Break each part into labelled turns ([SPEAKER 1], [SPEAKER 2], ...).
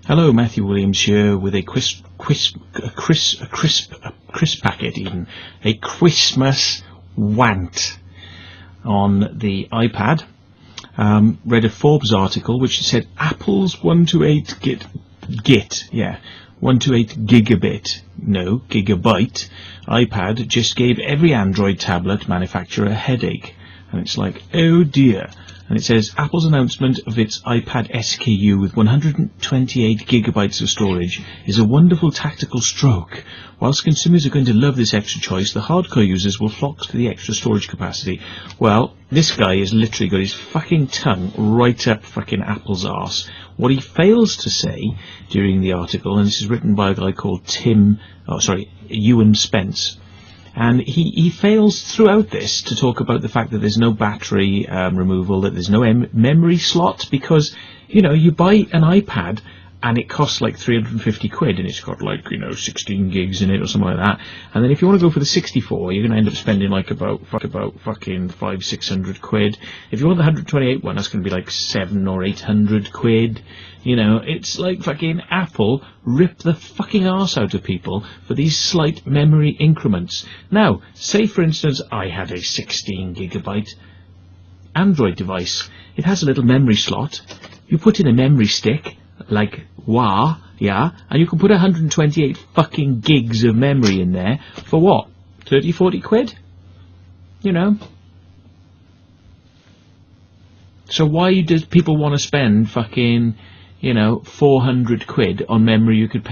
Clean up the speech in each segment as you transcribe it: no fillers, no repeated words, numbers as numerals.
[SPEAKER 1] Hello, Matthew Williams here with a crisp packet, even a Christmas want on the iPad. Read a Forbes article which said Apple's 128 gigabit, no, gigabyte iPad just gave every Android tablet manufacturer a headache. And it's like, oh dear. And it says, Apple's announcement of its iPad SKU with 128 gigabytes of storage is a wonderful tactical stroke. Whilst consumers are going to love this extra choice, the hardcore users will flock to the extra storage capacity. Well, this guy has literally got his fucking tongue right up fucking Apple's arse. What he fails to say during the article, and this is written by a guy called Ewan Spence, and he fails throughout this to talk about the fact that there's no battery removal, that there's no memory slot, because, you know, you buy an iPad and it costs like 350 quid and it's got like, 16 gigs in it or something like that. And then if you want to go for the 64, you're going to end up spending like about fucking 500-600 quid. If you want the 128 one, that's going to be like 700 or 800 quid. It's like fucking Apple rip the fucking arse out of people for these slight memory increments. Now, say for instance I had a 16 gigabyte Android device. It has a little memory slot. You put in a memory stick, like and you can put 128 fucking gigs of memory in there for what? 30-40 quid? So why does people want to spend fucking 400 quid on memory you could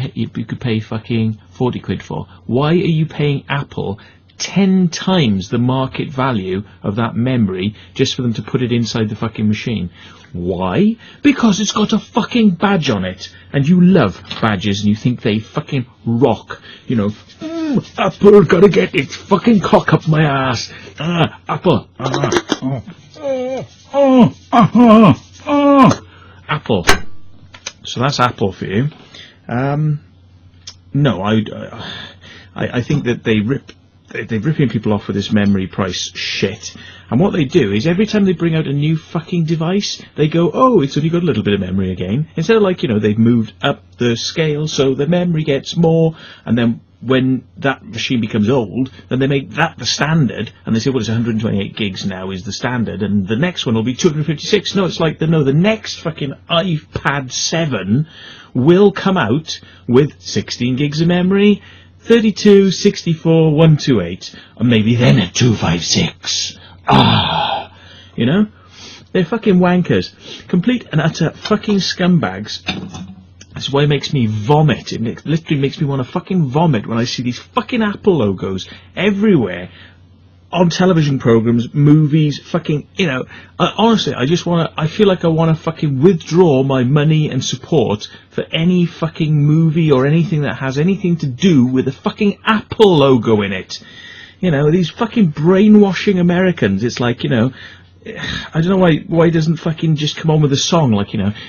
[SPEAKER 1] pay fucking 40 quid for? Why are you paying Apple 10 times the market value of that memory just for them to put it inside the fucking machine? Why? Because it's got a fucking badge on it, and you love badges and you think they fucking rock. Apple gotta get its fucking cock up my ass. Apple. Apple. So that's Apple for you. No, I think that they're ripping people off with this memory price shit. And what they do is every time they bring out a new fucking device, they go, oh, it's only got a little bit of memory again. Instead of they've moved up the scale so the memory gets more, and then when that machine becomes old, then they make that the standard, and they say, well, it's 128 gigs now is the standard, and the next one will be 256. No, it's like, the next fucking iPad 7 will come out with 16 gigs of memory, 32, 64, 128, and maybe then a 256. They're fucking wankers. Complete and utter fucking scumbags. That's why it makes me vomit. It literally makes me want to fucking vomit when I see these fucking Apple logos everywhere. On television programs, movies, fucking, honestly, I feel like I want to fucking withdraw my money and support for any fucking movie or anything that has anything to do with a fucking Apple logo in it. These fucking brainwashing Americans, it's like, I don't know why it doesn't fucking just come on with a song like,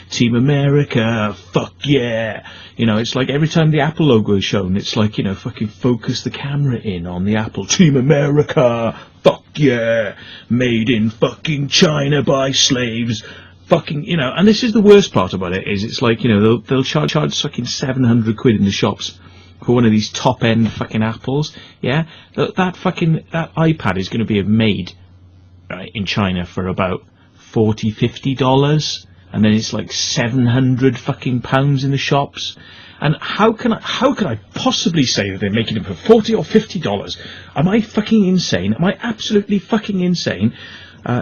[SPEAKER 1] Team America, fuck yeah. It's like every time the Apple logo is shown, it's like, fucking focus the camera in on the Apple. Team America, fuck yeah. Made in fucking China by slaves. Fucking, and this is the worst part about it, is it's like, they'll charge fucking 700 quid in the shops for one of these top-end fucking Apples, yeah? That iPad is going to be made in China for about $40-50, and then it's like 700 fucking pounds in the shops. And how can I possibly say that they're making it for $40 or $50? Am I fucking insane? Am I absolutely fucking insane?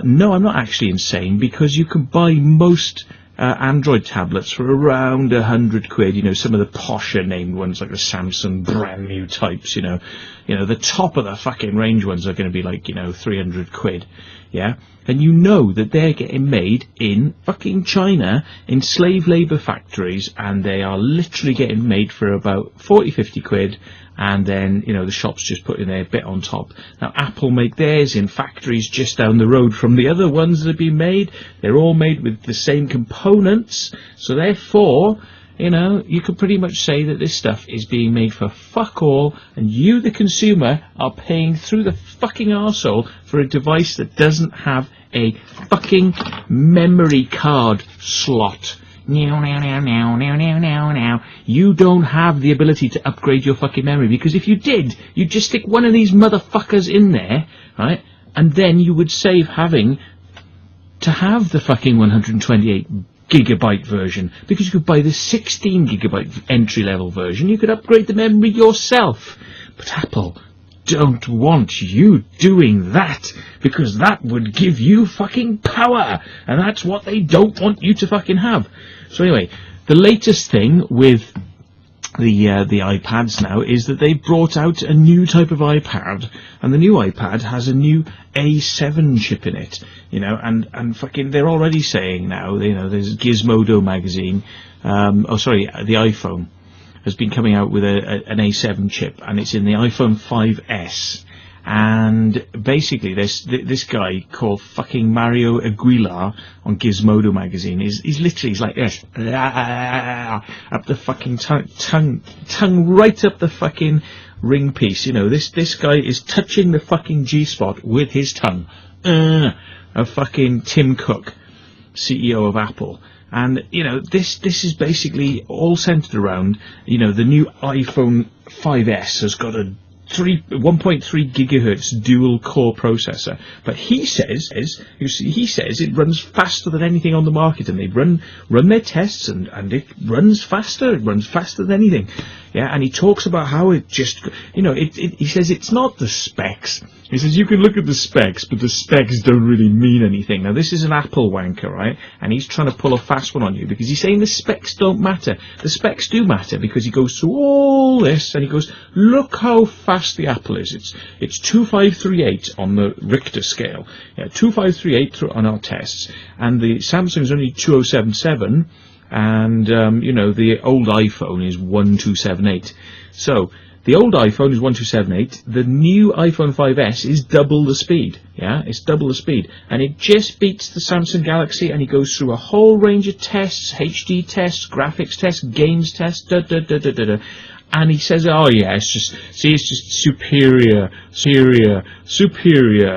[SPEAKER 1] No, I'm not actually insane, because you can buy most Android tablets for around 100 quid. Some of the posher named ones like the Samsung brand new types. The top of the fucking range ones are going to be like 300 quid. Yeah, and that they're getting made in fucking China in slave labour factories, and they are literally getting made for about 40-50 quid, and then the shops just put in their bit on top. Now Apple make theirs in factories just down the road from the other ones that have been made. They're all made with the same components, so therefore you could pretty much say that this stuff is being made for fuck all, and you, the consumer, are paying through the fucking arsehole for a device that doesn't have a fucking memory card slot. You don't have the ability to upgrade your fucking memory, because if you did, you'd just stick one of these motherfuckers in there, right? And then you would save having to have the fucking 128 gigabyte version, because you could buy the 16 gigabyte entry level version. You could upgrade the memory yourself. But Apple don't want you doing that, because that would give you fucking power, and that's what they don't want you to fucking have. So anyway, the latest thing with the iPads now is that they brought out a new type of iPad, and the new iPad has a new A7 chip in it, you know, and fucking they're already saying now, you know, there's Gizmodo magazine, the iPhone has been coming out with an A7 chip, and it's in the iPhone 5S. And basically, this guy called fucking Mario Aguilar on Gizmodo magazine he's like this, up the fucking tongue right up the fucking ring piece. You know, this guy is touching the fucking G-spot with his tongue. A fucking Tim Cook, CEO of Apple. And, you know, this is basically all centered around, you know, the new iPhone 5S has got a 1.3 gigahertz dual core processor, but he says it runs faster than anything on the market, and they run their tests, and it runs faster than anything. Yeah, and he talks about how it just, you know, he says it's not the specs. He says you can look at the specs, but the specs don't really mean anything. Now, this is an Apple wanker, right? And he's trying to pull a fast one on you, because he's saying the specs don't matter. The specs do matter, because he goes through all this, and he goes, look how fast the Apple is. It's 2538 on the Richter scale. Yeah, 2538 on our tests. And the Samsung's only 2077. And, you know, the old iPhone is 1278. So, the old iPhone is 1278. The new iPhone 5S is double the speed. Yeah, it's double the speed. And it just beats the Samsung Galaxy, and he goes through a whole range of tests, HD tests, graphics tests, games tests, And he says, oh yeah, it's just superior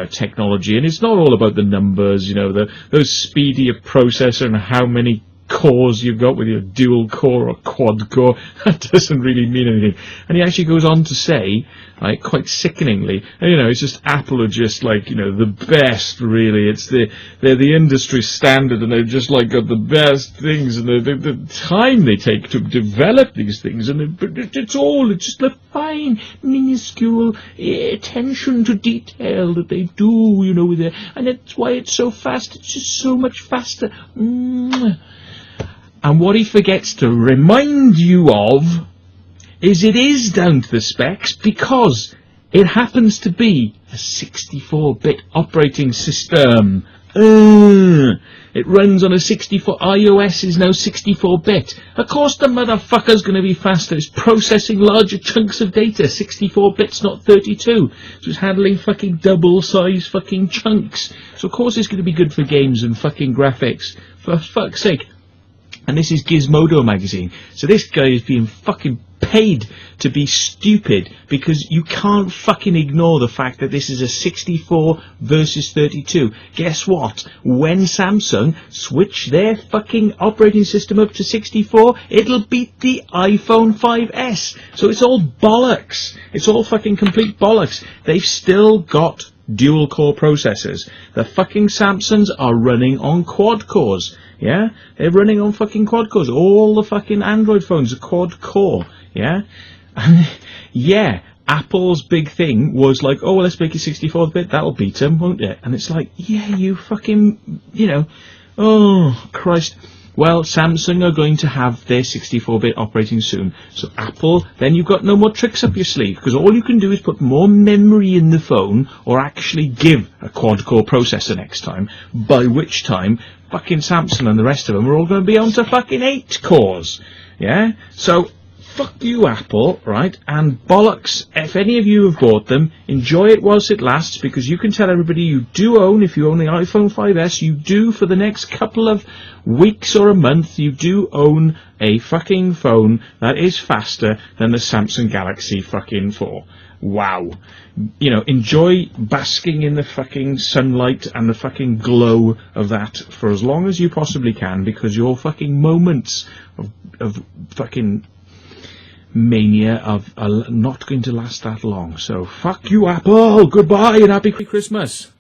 [SPEAKER 1] technology. And it's not all about the numbers, you know, those speedier processor and how many cores you've got with your dual core or quad core. That doesn't really mean anything. And he actually goes on to say, like, quite sickeningly, you know, it's just Apple are just like, you know, the best, really. They're the industry standard, and they've just like got the best things, and the time they take to develop these things, and it's just a fine, minuscule attention to detail that they do, you know, with it, and that's why it's so fast. It's just so much faster. And what he forgets to remind you of is it is down to the specs, because it happens to be a 64-bit operating system. It runs on a 64. iOS is now 64-bit. Of course the motherfucker's going to be faster. It's processing larger chunks of data. 64 bits, not 32. So it's handling fucking double-size fucking chunks. So of course it's going to be good for games and fucking graphics. For fuck's sake. And this is Gizmodo magazine. So this guy is being fucking paid to be stupid, because you can't fucking ignore the fact that this is a 64 versus 32. Guess what? When Samsung switch their fucking operating system up to 64, it'll beat the iPhone 5S. So it's all bollocks. It's all fucking complete bollocks. They've still got dual core processors. The fucking Samsungs are running on quad cores. Yeah, they're running on fucking quad cores. All the fucking Android phones are quad core. Yeah, and yeah, Apple's big thing was like, oh, well, let's make it 64-bit. That'll beat them, won't it? And it's like, yeah, you fucking, you know, oh Christ. Well, Samsung are going to have their 64-bit operating soon. So Apple, then you've got no more tricks up your sleeve, because all you can do is put more memory in the phone, or actually give a quad-core processor next time, by which time fucking Samsung and the rest of them are all going to be on to fucking 8 cores. Yeah? So, fuck you, Apple, right? And bollocks, if any of you have bought them, enjoy it whilst it lasts, because you can tell everybody you do own, if you own the iPhone 5S, you do for the next couple of weeks or a month, you do own a fucking phone that is faster than the Samsung Galaxy fucking 4. wow. You know, enjoy basking in the fucking sunlight and the fucking glow of that for as long as you possibly can, because your fucking moments of fucking mania are not going to last that long. So fuck you, Apple. Goodbye and happy Christmas.